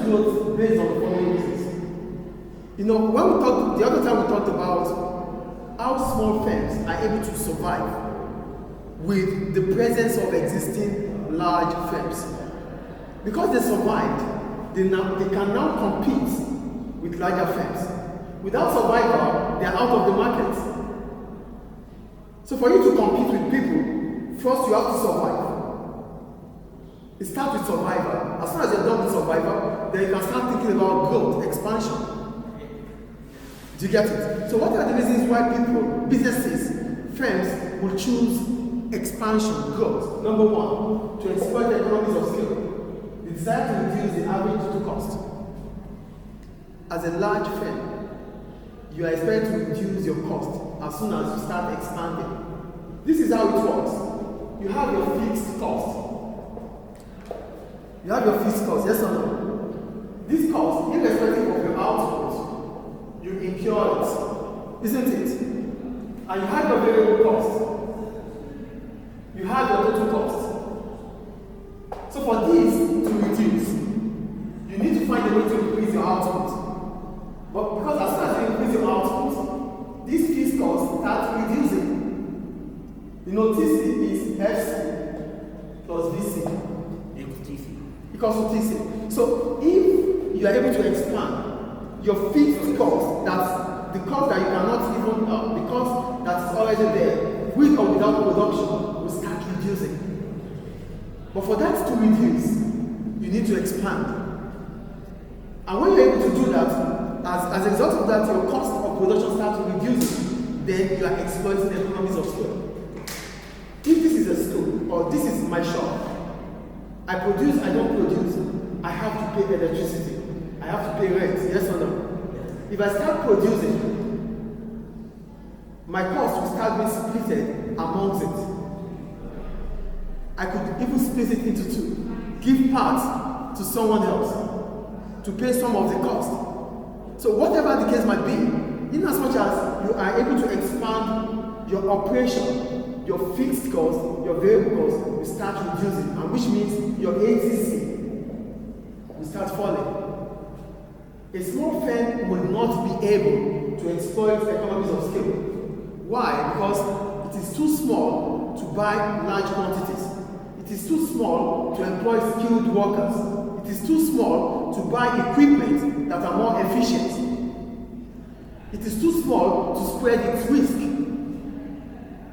growth based on the following reasons. When we talked, the other time we talked about how small firms are able to survive with the presence of existing large firms. Because they survived, they can now compete with larger firms. Without survival, they are out of the market. So for you to compete with people, first you have to survive. It starts with survival. As soon as you're done with survival, then you can start thinking about growth, expansion. Do you get it? So what are the reasons why people, businesses, firms will choose expansion, growth? Number one, to exploit the economies of scale. They desire to reduce the average total cost. As a large firm, you are expected to reduce your cost as soon as you start expanding. This is how it works. You have your fixed cost. You have your fixed cost, yes or no? This cost, irrespective of your output, you incur it, isn't it? And you have your variable cost. You have your total cost. So for this to reduce, you need to find a way to increase your output. But because as soon as you increase your output, this fixed cost starts reducing. TC is FC plus VC equals to TC. So if you are able to expand your fixed cost, that's the cost that you cannot even, the cost that is already there, with or without production, will start reducing. But for that to reduce, you need to expand. And when you're able to do that, as a result of that, your cost of production starts reducing, then you are exploiting the economies of scale. If this is a store, or this is my shop, I produce, I don't produce, I have to pay electricity, I have to pay rent, yes or no? If I start producing, my cost will start being splitted amongst it. I could even split it into two, give part to someone else to pay some of the cost. So whatever the case might be, in as much as you are able to expand your operation, your fixed cost, your variable cost will start reducing, and which means your ATC will start falling. A small firm will not be able to exploit economies of scale. Why? Because it is too small to buy large quantities. It is too small to employ skilled workers. It is too small to buy equipment that are more efficient. It is too small to spread its risk.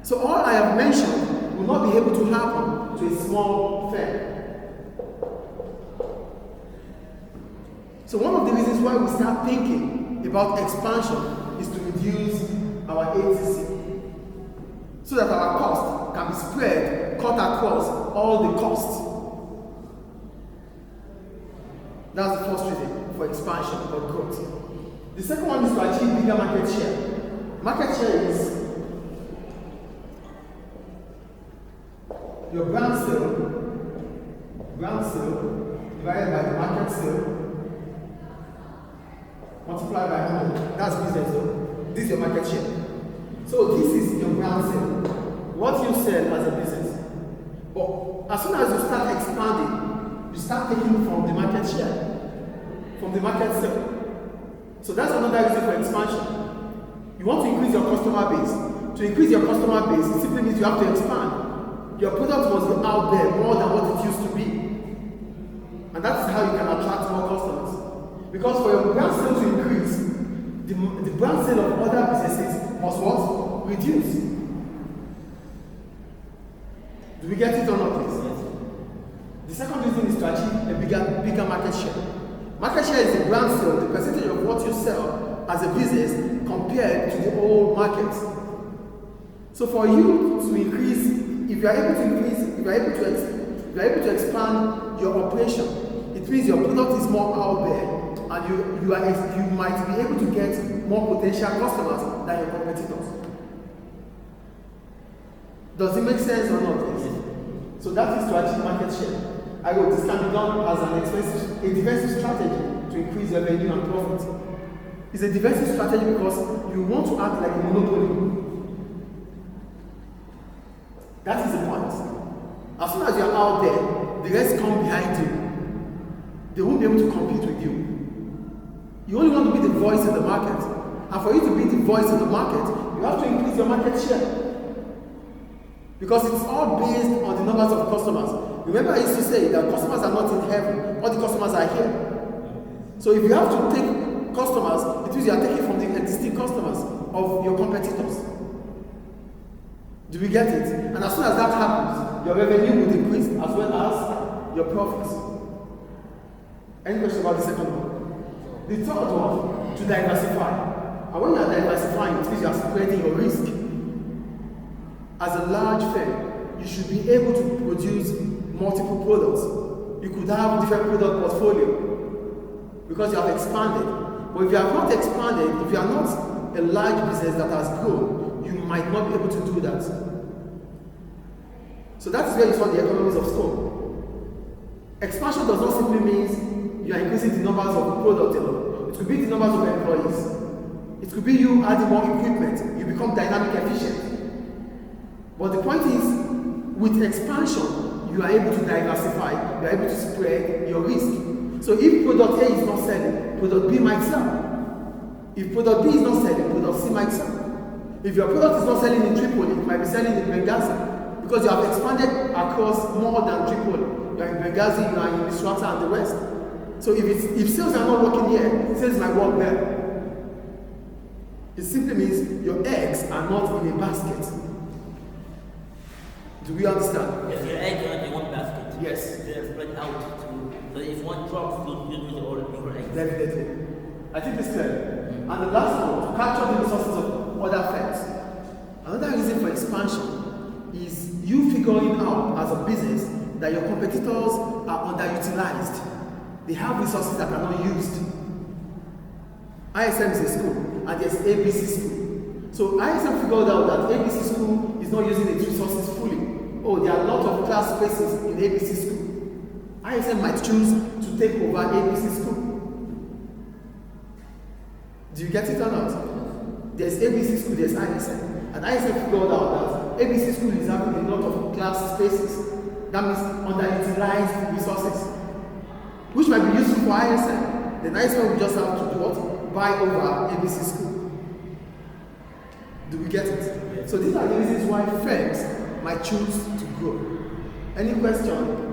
So all I have mentioned will not be able to happen to a small firm. So one of the reasons why we start thinking about expansion is to reduce our ATC, so that our cost can be spread, cut across all the costs. That's the first reason for expansion or growth. The second one is to achieve bigger market share. Market share is your brand sale divided by the market sale, multiplied by 100. That's business though. This is your market share. So this is your brand sale. What you sell as a business. But as soon as you start expanding, you start taking from the market share, from the market sale. So that's another reason for expansion. You want to increase your customer base. To increase your customer base, it simply means you have to expand. Your product must be out there more than what it used to be. And that is how you can attract more customers. Because for your brand sale to increase, the brand sale of other businesses must what? Reduce. Do we get it or not, please? Yes. The second reason is to achieve a bigger market share. Market share is the brand sale, the percentage of what you sell as a business compared to the whole market. So for you to increase, if you are able to expand your operation, it means your product is more out there, and you might be able to get more potential customers than your competitors. Does it make sense or not? Yes. So that is to achieve market share. This can be done as a defensive strategy to increase revenue and profit. It's a defensive strategy because you want to act like a monopoly. That is the point. As soon as you're out there, the rest come behind you. they won't be able to compete with you. You only want to be the voice in the market. And for you to be the voice in the market, you have to increase your market share. Because it's all based on the numbers of customers. Remember, I used to say that customers are not in heaven, all the customers are here. So if you have to take customers, it means you are taking from the existing customers of your competitors. Do we get it? And as soon as that happens, your revenue will increase as well as your profits. Any question about the second one? The third one, to diversify. And when you are diversifying, it means you are spreading your risk. As a large firm, you should be able to produce multiple products. You could have different product portfolio because you have expanded. But if you have not expanded, if you are not a large business that has grown, you might not be able to do that. So that is where you saw the economies of scale. Expansion does not simply mean you are increasing the numbers of products alone. It could be the numbers of employees. It could be you adding more equipment. You become dynamic efficient. But the point is, with expansion, you are able to diversify, you are able to spread your risk. So if product A is not selling, product B might sell. If product B is not selling, product C might sell. If your product is not selling in Tripoli, it might be selling in Benghazi. Because you have expanded across more than Tripoli. You are in Benghazi, you are in Misrata and the rest. So if sales are not working here, sales might work there. It simply means your eggs are not in a basket. Do we understand? Yes, your eggs are in one basket. Yes. They're spread out. So if one drops, you lose your eggs. Definitely. I think it's clear. And the last one, to capture the resources of other firms. Another reason for expansion is you figuring out as a business that your competitors are underutilized. They have resources that are not used. ISM is a school, and there's ABC school. So ISM figured out that ABC school is not using its resources fully. Oh, there are a lot of class spaces in ABC school. ISM might choose to take over ABC school. Do you get it or not? There's ABC school, there's ISM. And ISM figured out that ABC school is having a lot of class spaces. That means underutilized resources, which might be useful for ISM. Then ISM will just have to do what? Buy over ABC school. Do we get it? So these are the reasons why firms might choose to grow. Any question?